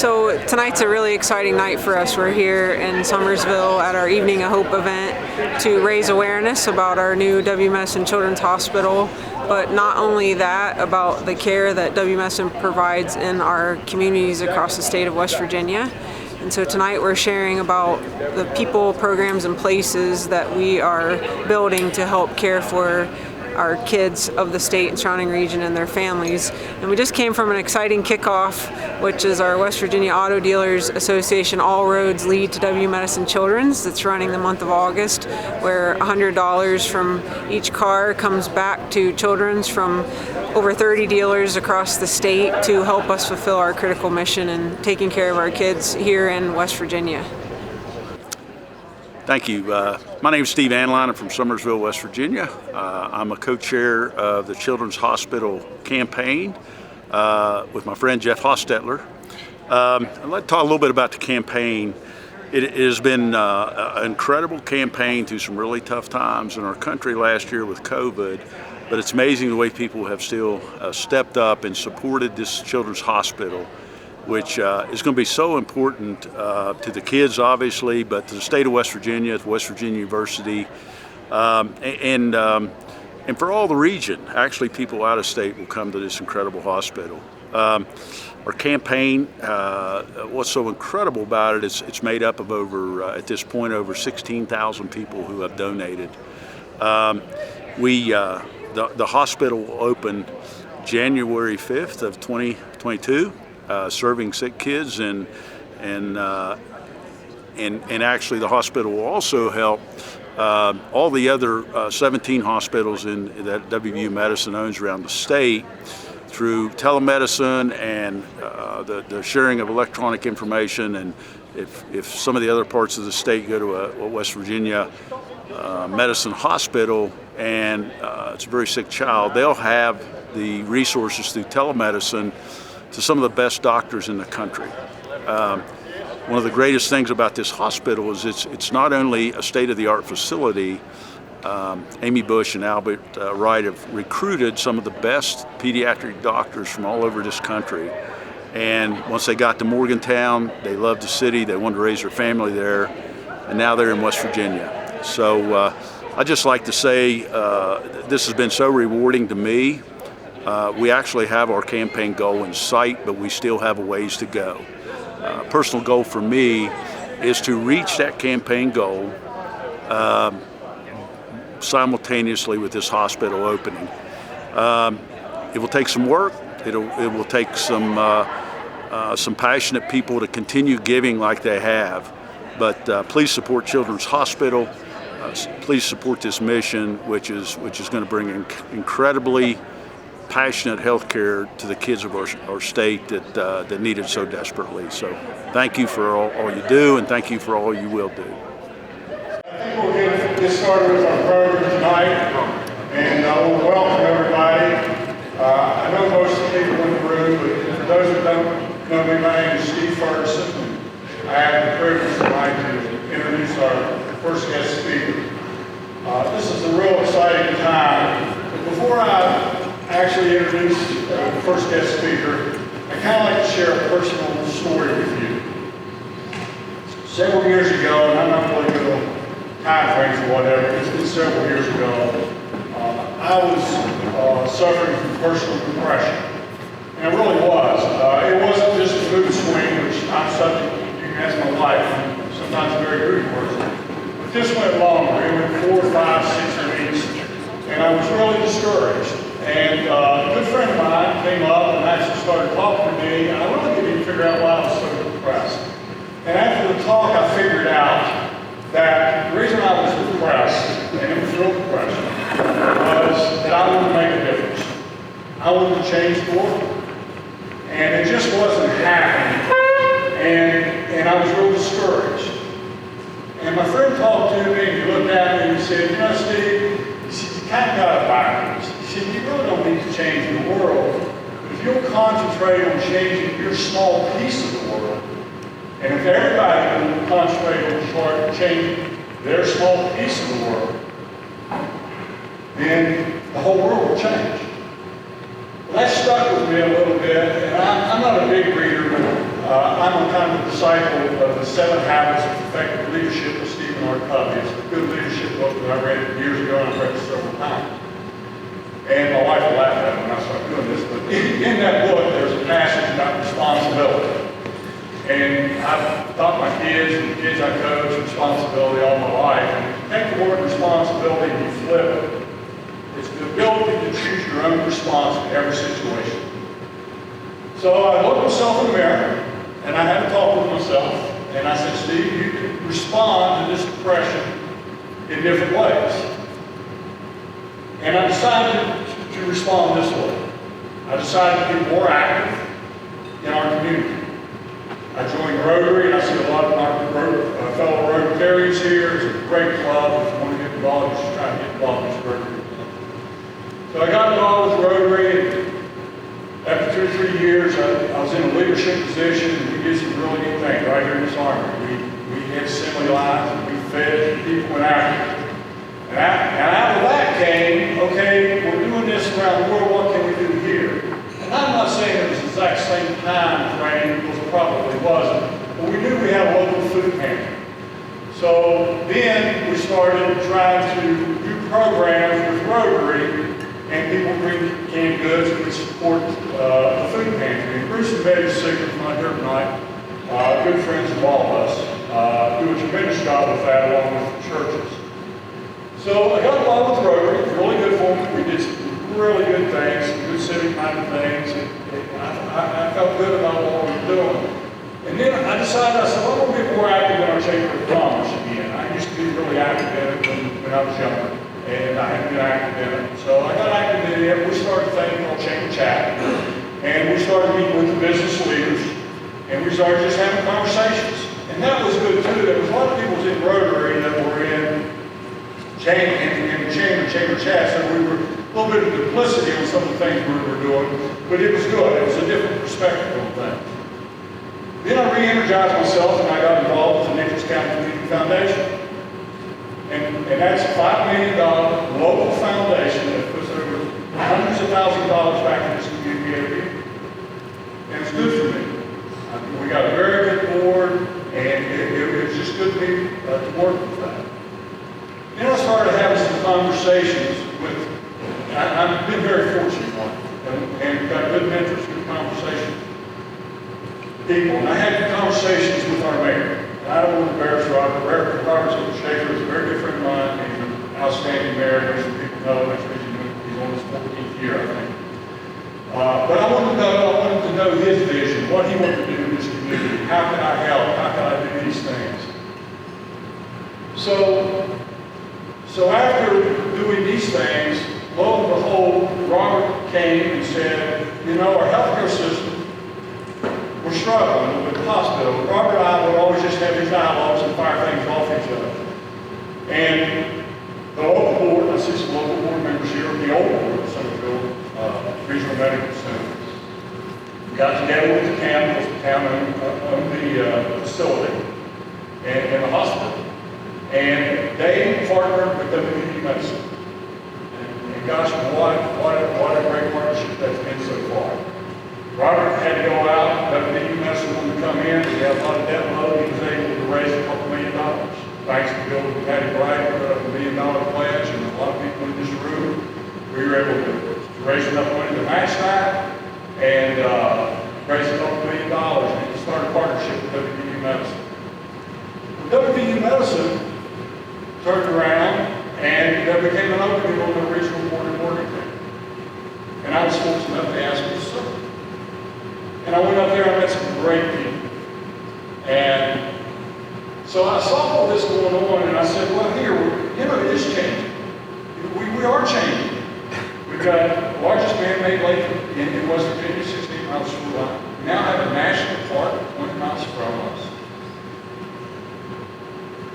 So tonight's a really exciting night for us. We're here in Summersville at our Evening of Hope event to raise awareness about our new W. Medicine Children's Hospital, but not only that, about the care that W. Medicine provides in our communities across the state of West Virginia. And so tonight we're sharing about the people, programs, and places that we are building to help care for our kids of the state and surrounding region and their families. And we just came from an exciting kickoff, which is our West Virginia Auto Dealers Association All Roads Lead to W. Medicine Children's, that's running the month of August, where $100 from each car comes back to Children's from over 30 dealers across the state to help us fulfill our critical mission in taking care of our kids here in West Virginia. Thank you. My name is Steve Anline. I'm from Summersville, West Virginia. I'm a co-chair of the Children's Hospital campaign with my friend Jeff Hostetler. I'd like to talk a little bit about the campaign. It has been an incredible campaign through some really tough times in our country last year with COVID, but it's amazing the way people have still stepped up and supported this children's hospital, which is going to be so important to the kids, obviously, but to the state of West Virginia, to West Virginia University, and for all the region. Actually, people out of state will come to this incredible hospital. Our campaign, what's so incredible about it is it's made up of over, at this point, over 16,000 people who have donated. The hospital will open January 5th of 2022. Serving sick kids, and actually the hospital will also help all the other 17 hospitals that WVU Medicine owns around the state through telemedicine and the sharing of electronic information. And if some of the other parts of the state go to a West Virginia medicine hospital and it's a very sick child, they'll have the resources through telemedicine to some of the best doctors in the country. One of the greatest things about this hospital is it's not only a state-of-the-art facility. Amy Bush and Albert Wright have recruited some of the best pediatric doctors from all over this country. And once they got to Morgantown, they loved the city, they wanted to raise their family there, and now they're in West Virginia. So I'd just like to say this has been so rewarding to me. We actually have our campaign goal in sight, but we still have a ways to go. Personal goal for me is to reach that campaign goal simultaneously with this hospital opening. It will take some work. It will take some passionate people to continue giving like they have. But please support Children's Hospital. Please support this mission, which is going to bring incredibly passionate health care to the kids of our state that need it so desperately. So thank you for all you do, and thank you for all you will do. I think we'll get started with our program tonight, and I want to welcome everybody. I know most of the people in the room, but for those that don't know me, my name is Steve Ferguson. I have the privilege tonight to introduce our first guest speaker. This is a real exciting time. But before I actually introduce the first guest speaker, I kind of like to share a personal story with you. Several years ago, and I'm not really good on time frames or whatever, it's been several years ago, I was suffering from personal depression. And it really was. It wasn't just a mood swing, which I'm subject to as my life, sometimes very good words. But this went longer. It went 4, 5, 6 weeks, and I was really discouraged. And a good friend of mine came up and actually started talking to me, and I really didn't even figure out why I was so depressed. And after the talk, I figured out that the reason I was depressed, and it was real depression, was that I wanted to make a difference. I wanted to change the world. And it just wasn't happening. And I was real discouraged. And my friend talked to me, and he looked at me and he said, you know, Steve, you kind of got it backwards. He said, you really don't need to change the world. But if you'll concentrate on changing your small piece of the world, and if everybody will concentrate on changing their small piece of the world, then the whole world will change. Well, that stuck with me a little bit, and I'm not a big reader, but I I'm a kind of a disciple of the 7 Habits of Effective Leadership with Stephen R. Covey. It's a good leadership book that I read years ago, and I've read it several times. And my wife will laugh at me when I start doing this, but in that book, there's a passage about responsibility. And I've taught my kids and the kids I coach responsibility all my life. And if you take the word responsibility and you flip it, it's the ability to choose your own response to every situation. So I looked myself in the mirror, and I had a talk with myself, and I said, Steve, you can respond to this depression in different ways. And I decided to respond this way. I decided to be more active in our community. I joined Rotary, and I see a lot of my fellow Rotarians here. It's a great club. If you want to get involved, you should try to get involved in this Rotary club. So I got involved with Rotary, and after 2 or 3 years, I was in a leadership position, and we did some really good things right here in this army. We had assembly lines, and we fed people in Africa. And out of that came, okay, we're doing this around the world, what can we do here? And I'm not saying it was the exact same time frame, because it probably wasn't, but we knew we had a local food pantry. So then we started trying to do programs with Rotary, and people bring canned goods, and we support the food pantry. And Bruce and Betty Sigmund's not here tonight, good friends of all of us, do a tremendous job with that along with the churches. So I got involved with Rotary. It was really good for me. We did some really good things, some good civic-minded things, and I felt good about what we were doing. And then I decided, I said, well, I'm going to get more active in our Chamber of Commerce again. I used to be really active in it when I was younger, and I hadn't been active in it. So I got active in it. We started a thing called Chamber Chat, and we started meeting with the business leaders, and we started just having conversations. And that was good, too. There was a lot of people in Rotary that were in chamber chat, so we were a little bit of duplicity on some of the things we were doing, but it was good. It was a different perspective on things. Then I re-energized myself, and I got involved with the Nichols County Community Foundation. And that's a $5 million local foundation that puts over hundreds of thousands of dollars back in this community every year. And it's good for me. We got a very good board, and it was just good to me to work with that. Then I started having some conversations with, I've been very fortunate one, and got good mentors, good conversations with people. And I had conversations with our mayor. And I don't want to embarrass Robert. Robert's a Schaefer is a very good friend of mine. He's an outstanding mayor. Most people know. That's the reason he's on his 14th year, I think. But I wanted to know his vision, what he wanted to do in this community. How can I help? How can I do these things? So after doing these things, lo and behold, Robert came and said, you know, our healthcare system, we're struggling with the hospital. Robert and I would always just have these dialogues and fire things off each other. And the local board, I see some local board members here, the old board of Somerville Regional Medical Center, got together with the town, because the town owned the facility and the hospital. And they partnered with WVU Medicine. And gosh, what a great partnership that's been so far. Robert had to go out, WVU Medicine wanted to come in, he had a lot of debt load, he was able to raise a couple $1 million. Thanks to Bill and Patty Bright, put up $1 million pledge, and a lot of people in this room, we were able to raise enough money to match that, and raise a couple $1 million, and start a partnership with WVU Medicine. WVU Medicine turned around, and there became an opening on the regional board in Morgantown. And I was fortunate enough to ask me to serve. And I went up there and met some great people. And so I saw all this going on, and I said, well, here, it is changing. We are changing. We've got the largest man-made lake in West Virginia, 16 miles from line. We now have a national park 20 miles from us.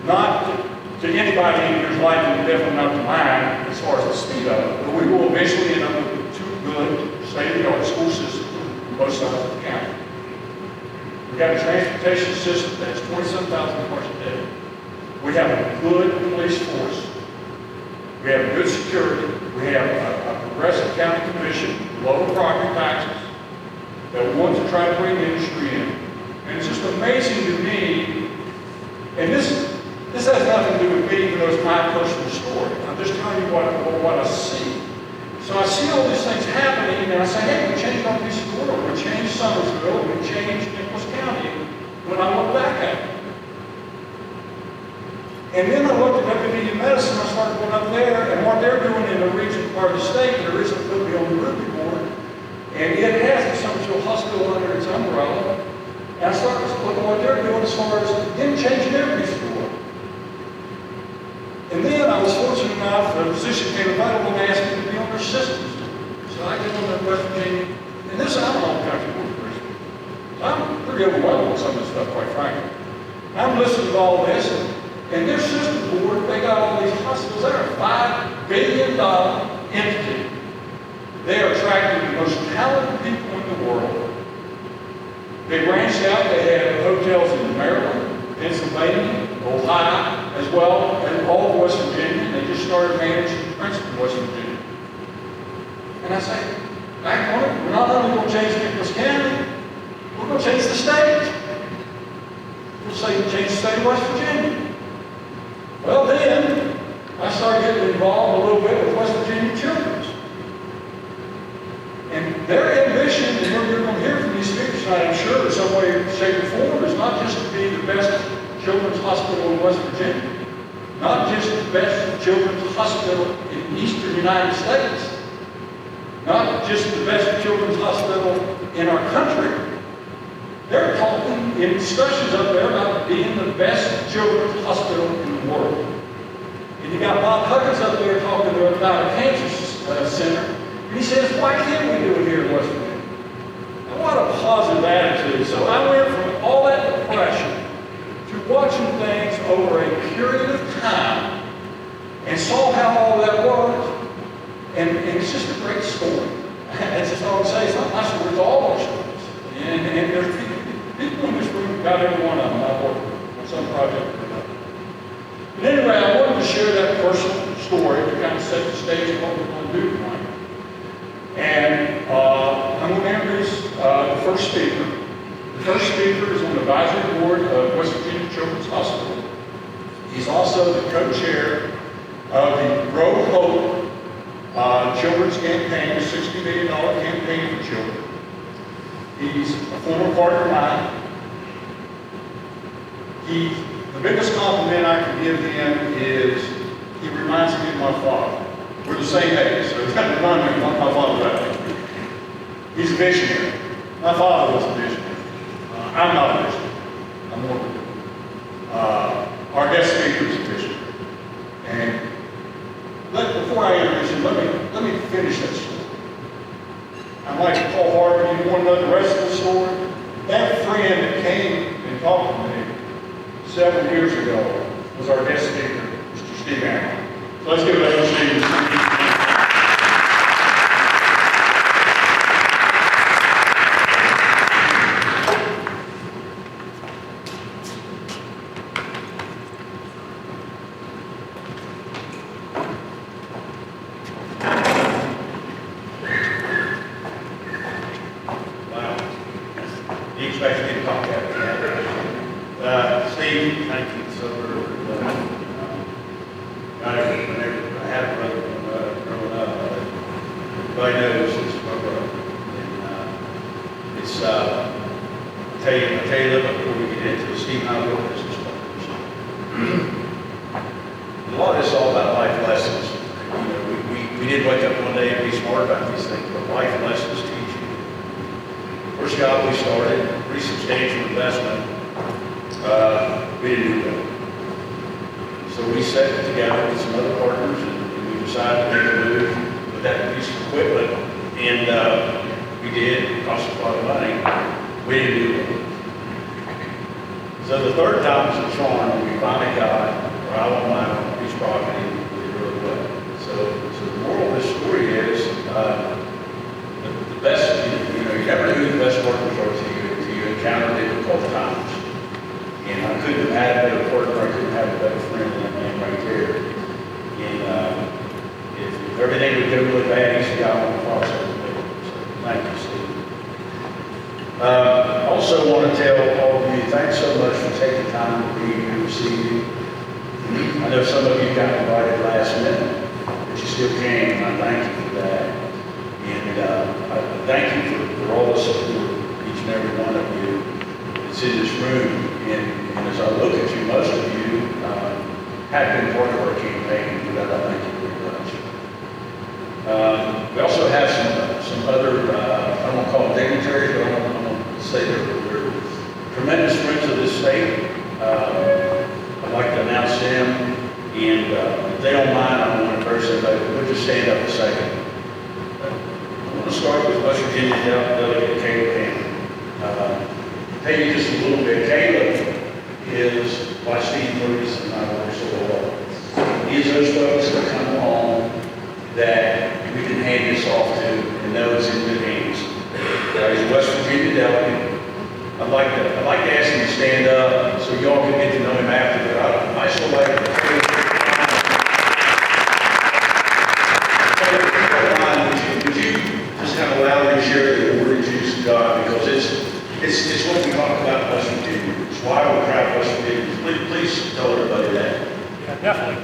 Not to anybody in here's liking, definitely not to mine as far as the speed of it, but we will eventually end up with 2 good state-of-the-art school systems on both sides of the county. We've got a transportation system that's 27,000 cars a day. We have a good police force. We have good security. We have a progressive county commission, lower property taxes, that wants to try to bring industry in. And it's just And this has nothing to do with me, even though it's my personal story. I'm just telling you what I see. So I see all these things happening, and I say, hey, we changed our piece of the world. We changed Summersville, we changed Nicholas County. When I look back at it. And then I looked at WVU Medicine, I started going up there, and what they're doing in the region part of the state, the original put me on the Ruby board, and it has the Summersville Hospital under its umbrella. And I started looking at what they're doing as far as them changing their piece of the world. And then I was fortunate enough, the position came available and asked me to be on their systems. So I get on there in West Virginia, and this is I'm an old country board person. So I'm pretty overwhelmed with some of this stuff, quite frankly. I'm listening to all this, and their system board, they got all these hospitals. They're a $5 billion entity. They are attracting the most talented people in the world. They branched out. They had hotels in Maryland, Pennsylvania, Ohio, as well as all of West Virginia. They just started managing Princeton, West Virginia. And I say, back on it, we're not only going to change Nicholas County, we're going to change the state. We'll say change the state of West Virginia. Well then, I started getting involved a little bit with West Virginia Children's. And their ambition, and you're going to hear from these speakers tonight, I'm sure, in some way, shape, or form, is not just to be the best children's hospital in West Virginia, not just the best children's hospital in the eastern United States, not just the best children's hospital in our country. They're talking in discussions up there about being the best children's hospital in the world. And you got Bob Huggins up there talking about a cancer center. And he says, why can't we do it here in West Virginia? Now, what a positive attitude. So I went from all that depression to watching things over a period of time and saw how all that worked. And it's just a great story. That's just all I can say. It's not my story, it's all our stories. And there's people in this room, got every one of them I've worked with on some project or another. But anyway, I wanted to share that personal story to kind of set the stage of what we're going to do tonight. And I'm going to introduce the first speaker. The first speaker is on the advisory board of West Virginia Children's Hospital. He's also the co-chair of the Grow Hope Children's Campaign, a $60 million campaign for children. He's a former partner of mine. The biggest compliment I can give him is he reminds me of my father. We're the same age, so that reminds me of my father that way. He's a visionary. My father was a visionary. I'm not a visionary. I'm more than our guest speaker is a visionary. And before I introduce him, let me finish that story. I'm like Paul Harvey, you want to know the rest of the story? That friend that came and talked to me several years ago was our guest speaker, Mr. Steve Allen. So let's give it up to Steve. Steve, thank you so much. Whenever I had a brother growing up, everybody knows it's my brother. And it's, I'll tell you a little bit before we get into it. Steve and I were business partners. A lot of this is all about life lessons. You know, we did wake up one day and be smart about these things, but life lessons teach you. First job we started, pretty substantial investment. We didn't do that. So we sat together with some other partners and we decided to make a move with that piece of equipment. And we did. It cost us a lot of money. We didn't do it. So the third time was a charm. We finally got where I won't mind on a piece of property and we did really well. So the moral of this story is the best, you never know who the best partners are till you encounter difficult times. And I couldn't have had a better partner, I couldn't have a better friend than that man right there. And if everything would go really bad, he's the guy on the cross every day. So thank you, Steve. I also want to tell all of you, thanks so much for taking time to be here received you. I know some of you got invited last minute, but you still came, and I thank you for that. And I thank you for all the support, each and every one of you that's in this room. And as I look at you, most of you have been part of our campaign. For that, I thank you very much. We also have some other, I don't want to call them dignitaries, but I'm going to say they're tremendous friends of this state. I'd like to announce them, and if they don't mind, I want to first everybody, we'll just stand up a second. I want to start with West Virginia Delegate Caleb Hammond. Tell you just a little bit. Caleb is why Steve Lewis and I work so well. He's those folks that come along that we can hand this off to and know it's in good hands. He's a West Virginia delegate. I'd like to ask him to stand up so y'all can get to know him after, but I still like to would you just kind of loudly share the word of Jesus God, because it's what we talk about in West Virginia. It's why we're proud of West Virginia. Please tell everybody that. Yeah, definitely.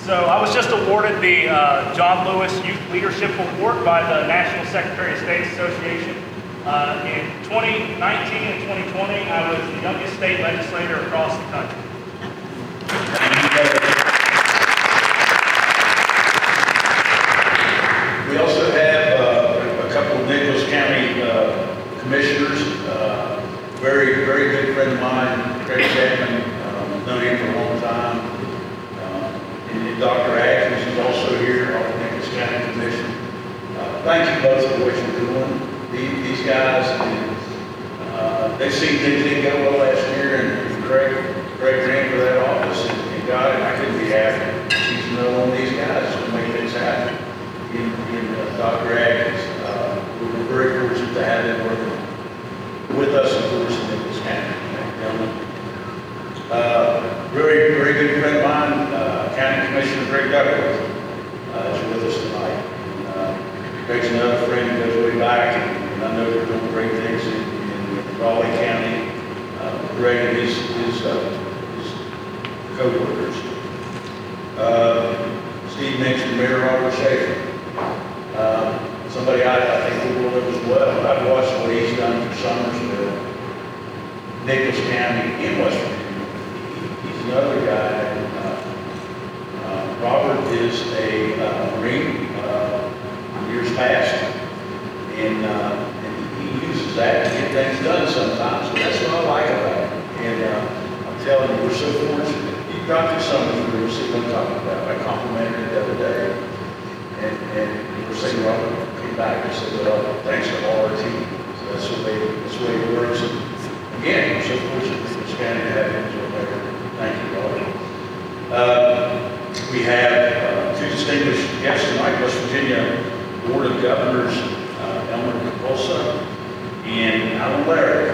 So I was just awarded the John Lewis Youth Leadership Award by the National Secretary of State Association. In 2019 and 2020, I was the youngest state legislator across the country. We also have a couple of Nicholas County commissioners. Very, very good friend of mine, Craig Chapman. Known him for a long time. And Dr. Atkins is also here on the Nicholas County Commission. Thank you both for what you're doing. These guys, they've seen things didn't go well last year, and Craig ran for that office and got it. I couldn't be happier. She's another one of these guys to make things happen. In Dr. Atkins, we're very fortunate to have them working with us, of course, in Nicholas County. Very, very good friend of mine, County Commissioner Greg Duckworth, is with us tonight. Greg's another friend who goes way back, and I know they're doing great things in Raleigh County. Greg and his co-workers. Steve mentioned Mayor Robert Schaefer. Somebody I think the world of as well. I've watched what he's done for Summersville, Nicholas County, and West Virginia. He's another guy. Robert is a Marine. Years past, and he uses that to get things done sometimes. So that's what I like about it. And I'm telling you, we're so fortunate. You got through something we'll see what I'm talking about. I complimented it the other day, and we're saying Robert came back and said, "Well, thanks to all our team." So that's the way it works. And again, we're so fortunate that this county to have him as our mayor. Thank you, Robert. We have two distinguished guests tonight, West Virginia Board of Governors, Elmer Capulsa and Alan Larry.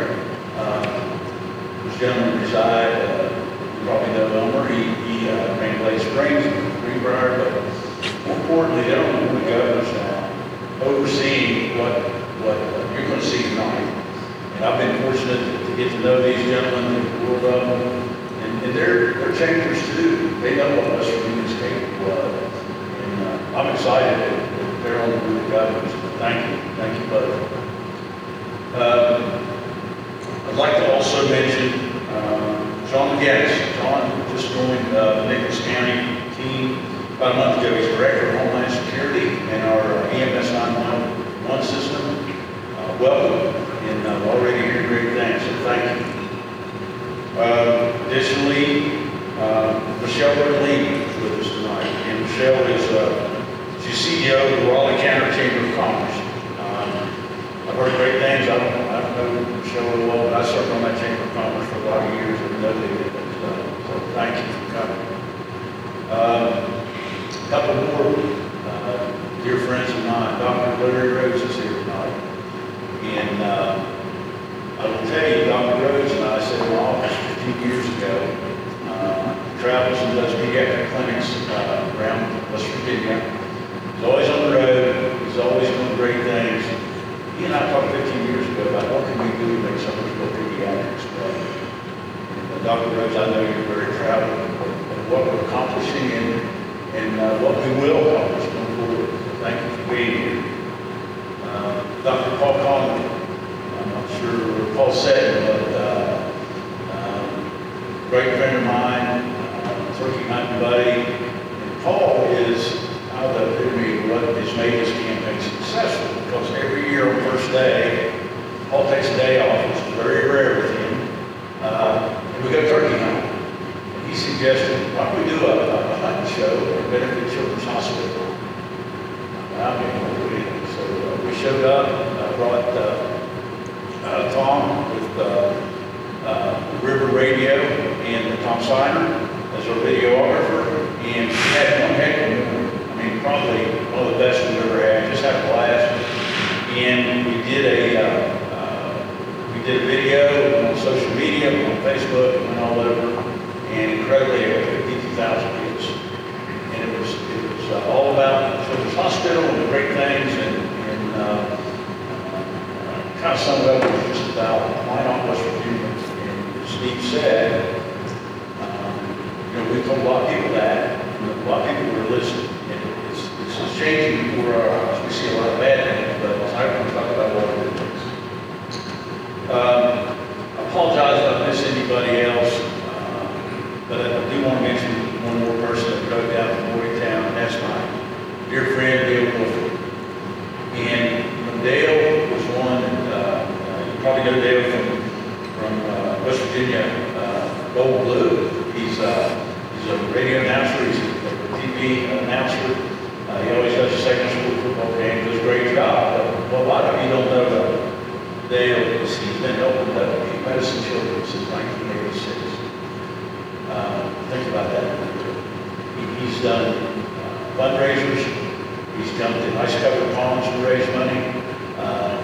Those gentlemen reside, you probably know Elmer. He ran Glade Springs and Greenbrier, but more importantly, they're on the Board of Governors now, overseeing what you're going to see tonight. And I've been fortunate to get to know these gentlemen, the board of them, and they're changers too. They know what West Virginia's capable of. And I'm excited that they're on the Board of Governors. Thank you both. I'd like to also mention John McGinnis. John just joined the Nicholas County team about a month ago. He's Director of Homeland Security and our EMS 911 system. Welcome, and already hearing great things, so thank you. Additionally, Michelle Bertolini is with us tonight, and Michelle is she's CEO of the Raleigh County Chamber of Commerce. I've heard great things. I don't know Michelle really well, but I served on that Chamber of Commerce for a lot of years, and know they get things done. So thank you for coming. A couple more dear friends of mine. Dr. Larry Rhodes is here tonight, and I will tell you, Dr. Rhodes and I sat in the office 15 years ago. Travels and does pediatric clinics around West Virginia. He's always on the road. He's always doing great things. He and I talked 15 years ago about what can we do to make Summersville pediatrics better. Dr. Rose, I know you're very proud of what we're accomplishing and what we will accomplish going forward. So thank you for being here. Dr. Paul Conley, I'm not sure what Paul said, but great friend of mine, turkey hunting buddy. And Paul is out of the epitome of what has made this campaign successful, because every year on first day, Paul takes a day off, which is very rare with him, and we go turkey hunting. And he suggested, why don't we do a hunting show at Benefit Children's Hospital? I mean, so we showed up, brought Tom with River Radio and Tom Steiner as our videographer, and we had one heck of a morning. I mean, probably one of the best we've ever had. Just had a blast. And we did a video on social media, on Facebook, and went all over, and incredibly, 52,000 views. And it was all about Children's Hospital and the great things, and kind of summed up with just about why not West Virginia. And as Steve said, we told a lot of people that, and a lot of people were listening. And it's changing before our eyes. We see a lot of bad things, but I want to talk about a lot of good things. I apologize if I miss anybody else, but I do want to mention one more person that drove down from Morgantown, and that's my dear friend, Dale Wolford. And Dale was one, you probably know Dale from West Virginia, Gold Blue. He's a radio announcer, he's a TV announcer. He always does a second school football game, does a great job. But what a lot of you don't know about Dale is he's been helping WVU Medicine children since 1986. Think about that. He's done fundraisers, he's jumped in ice-covered ponds to raise money.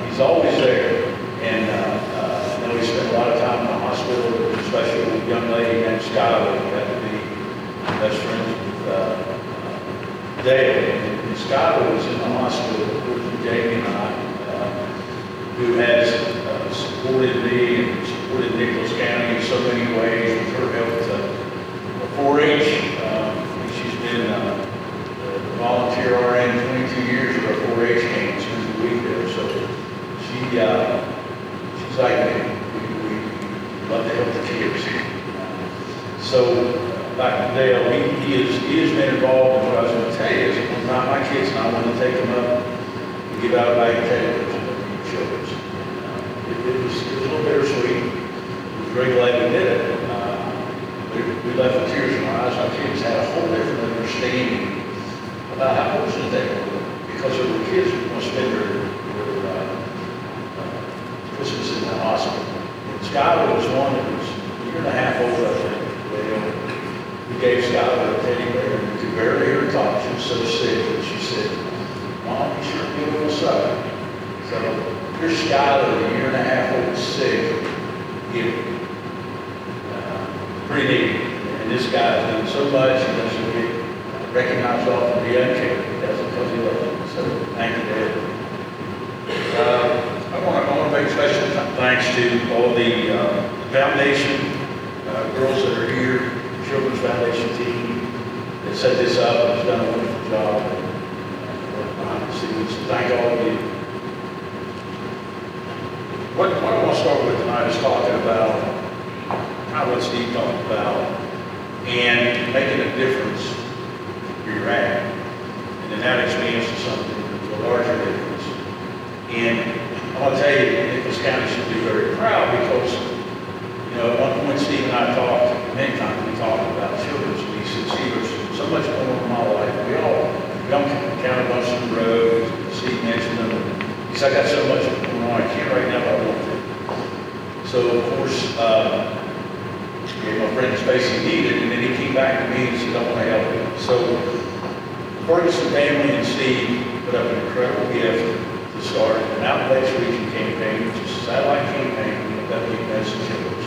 He's always there. And I know he spent a lot of time in the hospital, especially with a young lady named Skylar, who had to be best friends with Dale. And Skylar was in the hospital with Jamie and I, who has supported me and supported Nicholas County in so many ways with her help to 4-H. She's been a volunteer RN 22 years of our 4-H games every week there. So she's like me. We love to help the kids. So back to Dale, he has been involved in what I was going to tell you. Is my kids and I wanted to take them up and give out a bag of tattoos to children. It was a little bittersweet. I was very glad we did it. We left with tears in our eyes. Our kids had a whole different understanding about how fortunate they were, because there were kids who want to spend their Christmas in the hospital. And Skylar was one that was a year and a half old, I think. We gave Skylar a teddy bear, and we could barely hear her talk. She was so sick, and she said, "Mom, you sure be a little sucker." So here's Skylar, a year and a half old, sick, giving. Pretty neat. And this guy's done so much, he doesn't get recognized often. He doesn't care. He does it because he loves it. So thank you, Dad. I want to make special thanks to all the foundation girls that are here, Children's Foundation team that set this up and has done a wonderful job and worked behind the scenes. So thank all of you. What I want to start with tonight is talking about what Steve talked about, and making a difference where you're at. And then that expands to something, a larger difference. And I want to tell you, Nicholas County should be very proud, because, at one point Steve and I talked, many times we talked about children's, and he said, "Steve, there's so much going on in my life. We don't count a bunch on the road." Steve mentioned them. He said, "I got so much going on, I can't right now, but I want to." So, of course, my friend space he needed, and then he came back to me and said, "I want to help you." So Ferguson family and Steve put up an incredible gift to start an Outbreaks Region campaign, which is a satellite campaign of WVU Medicine Children's.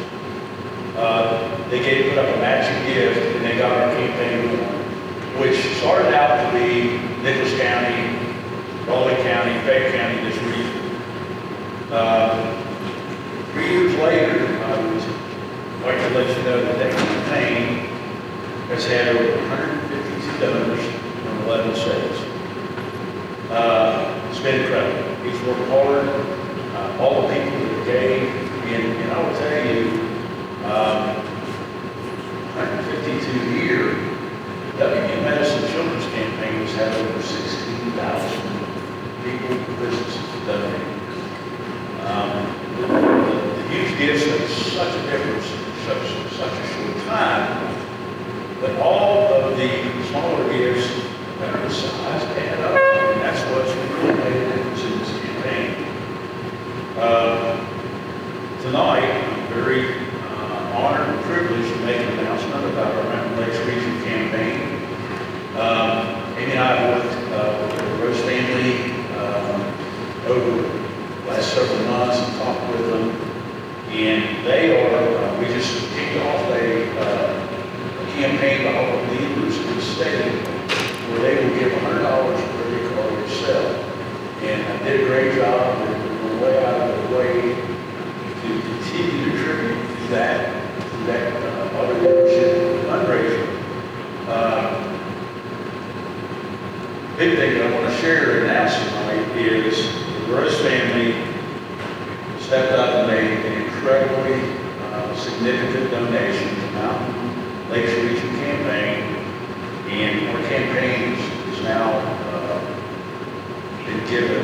They put up a matching gift, and they got our campaign going, which started out to be Nicholas County, Raleigh County, Fayette County, this region. 3 years later, like to let you know that that campaign has had over 152 donors from 11 states. It's been incredible. He's worked hard. All the people that gave, and I will tell you, 152 year WVU Medicine Children's Campaign has had over 16,000 people, businesses donate. The huge gifts make such a difference in such a short time, but all of the smaller gifts that are the size add up, and that's what's really made a difference in this campaign. Tonight, I'm very honored and privileged to make an announcement about our Mountain Lakes Region campaign. Amy and I have worked with the Rose family over the last several months and talked with them, and they are, we just kicked off a campaign by all the leaders in the state where they will give $100 for every car they sell. And I did a great job. They're way out of the way to continue to contribute to that auto dealership fundraiser. Big thing that I want to share and announce tonight is the Rose family stepped up and made an incredibly significant donation to the Mountain Lakes Region campaign, and our campaign is now been given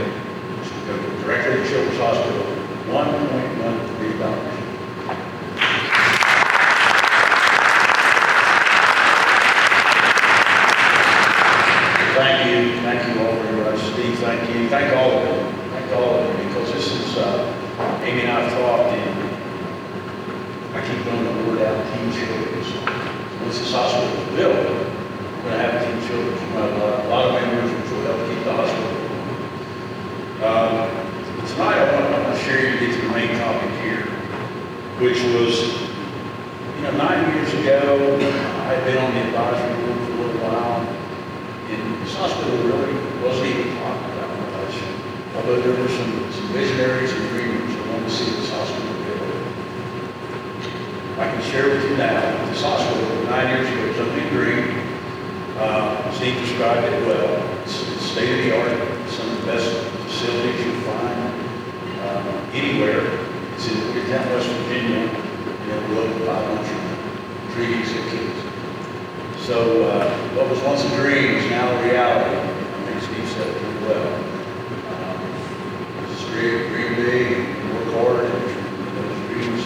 to go directly to Children's Hospital $1.13 million. Thank you all very much. Steve, thank you. Thank all of them, because this is, Amy and I have talked, and I keep throwing the word out, Team Children's. Once this hospital is built, we're going to have Team Children's. We're going to have a lot of members which will help keep the hospital going. Tonight I want to share you, get to the main topic here, which was, 9 years ago, I had been on the advisory board for a little while, and this hospital really wasn't even talked about much, although there were some visionaries and dreamers that wanted to see this hospital built. I can share with you now, this hospital 9 years ago was only a dream. Steve described it well. It's state of the art, some of the best facilities you'll find anywhere. It's in Morgantown, West Virginia. We're over 500 treating sick kids. So what was once a dream is now a reality. I think Steve said it pretty well. It's a dream big, and work hard, and those dreams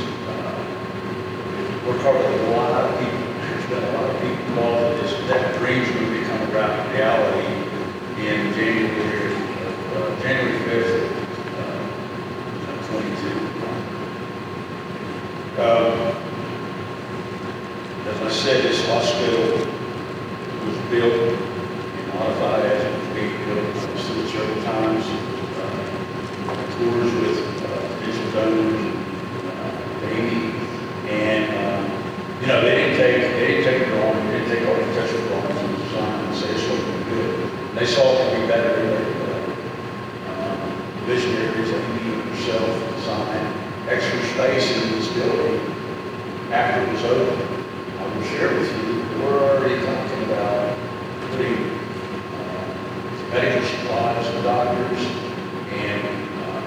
work hard with a lot of people. There's been a lot of people involved in this. That dream's going to become a reality in January 5th, 22. As I said, this hospital was built and modified as it was being built. I've seen it several times. Tours with potential donors, Amy, and they didn't take a drawing, they didn't take architectural drawings and design and say it's looking good. They saw it could be better than they visionaries, Amy herself designed extra space in this building after it was open. I will share with you, we're already talking about putting medical supplies and doctors and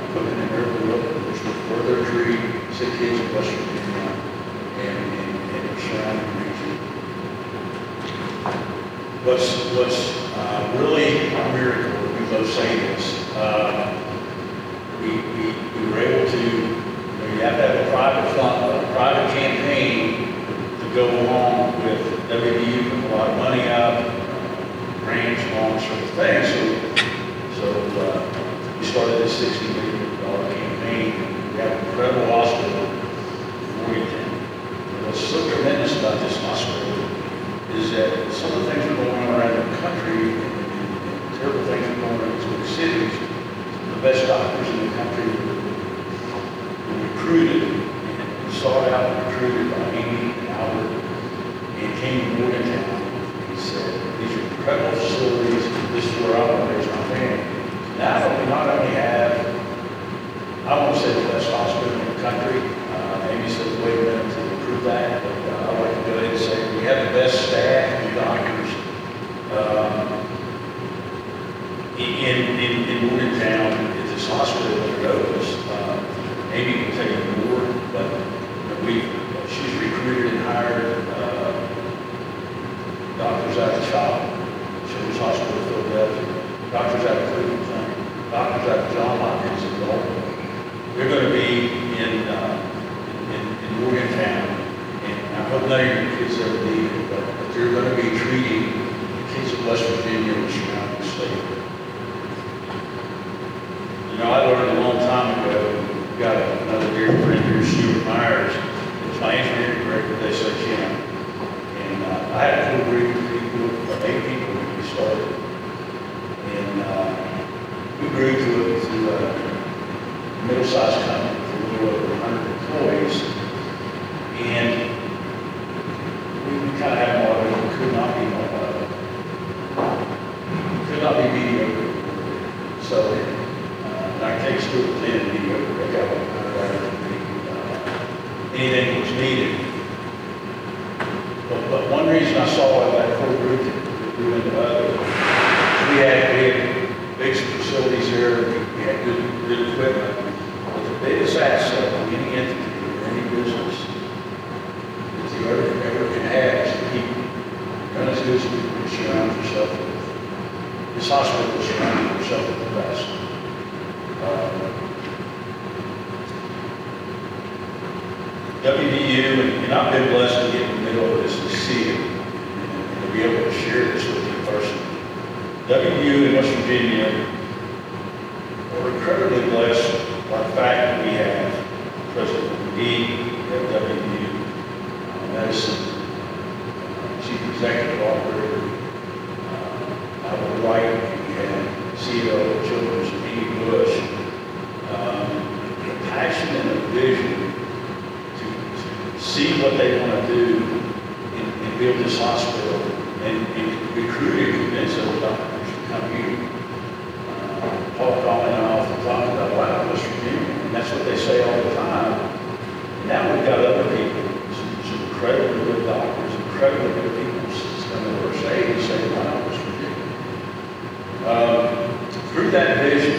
equipment in every building, which will further treat sick kids in West Virginia and the surrounding region. What's really a miracle, we both say this, we were able to, you have to have a private campaign to go along with WVU, put a lot of money out, grants, all sorts of things. So we started this $60 million campaign. We have an incredible hospital in Morgantown. What's so tremendous about this hospital is that some of the things that are going on around the country, and terrible things that are going on in these big cities, the best doctors in the country were recruited and sought out and recruited by Amy and Albert, and came to Morgantown. He said, these are incredible facilities. This is where I want to raise my family. Now we not only have, I want to say, the best hospital in the country. Amy said, wait a minute to improve that. hope none of your kids ever need it, but they're going to be treating the kids of West Virginia and the surrounding state. You know, I learned a long time ago, we got another dear friend here, Stuart Myers, who was my engineering director, they said, and I had a full group of people, 8 people when we started. And we grew to a middle-sized company with a little over 100 employees. And we kind of had a motto, we could not be mediocre. So I take Stuart in mediocre, they got anything that was needed. But one reason I saw that whole group that grew into others, we had big facilities there, we had good equipment. But the biggest asset of any entity or any business that you ever can have is the people. None as good as people you surround yourself with. This hospital is surrounding yourself with the best. WVU, and I've been blessed to get in the middle of this and see it, and to be able to share this with you personally. WVU in West Virginia, we're incredibly blessed by the fact that we have President McGee at WVU, Medicine, Chief Executive Officer, Albert Wright, we have CEO of Children's, Amy Bush, the passion and the vision to see what they want to do and build this hospital and recruit and convince other doctors to come here. Paul calling off and talking about, wow, West Virginia, and that's what they say all the time. And now we've got other people, some incredibly good doctors, incredibly good people coming to our state and say, wow, West Virginia. Through that vision,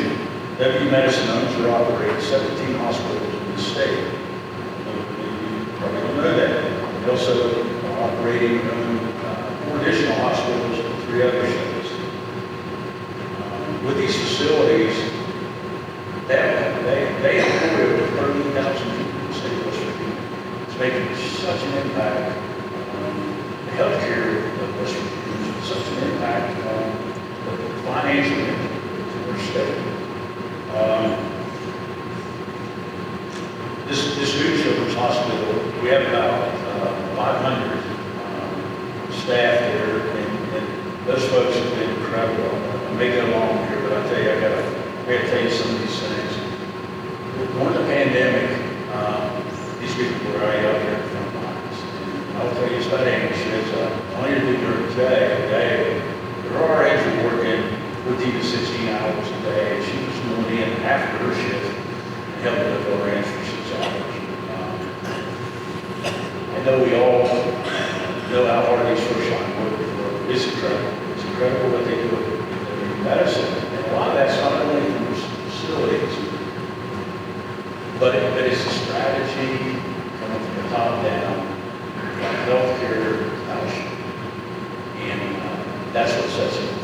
WVU Medicine owns or operates 17 hospitals in the state. You probably don't know that. They also are operating 4 additional hospitals in 3 other states. With these facilities, they employ over 30,000 people in the state of West Virginia. It's making such an impact on the healthcare of West Virginia, such an impact on the financial impact to our state. This new children's hospital, we have about 500 staff there, and those folks have been incredible. I may go long here, but I tell you, I gotta tell you some of these things. During the pandemic, these people were already out there in the front lines. And I'll tell you, it's about Amy. She says, all you do during the day, there are RAs who are working 14 to 16 hours a day. She was normally in after her shift and helping with RAs for 6 hours. I know we all know how hard these first line workers work. It's incredible. It's incredible what they do in medicine. And a lot of that's not only from the facilities, but it's a strategy coming from the top down, like healthcare, and that's what sets it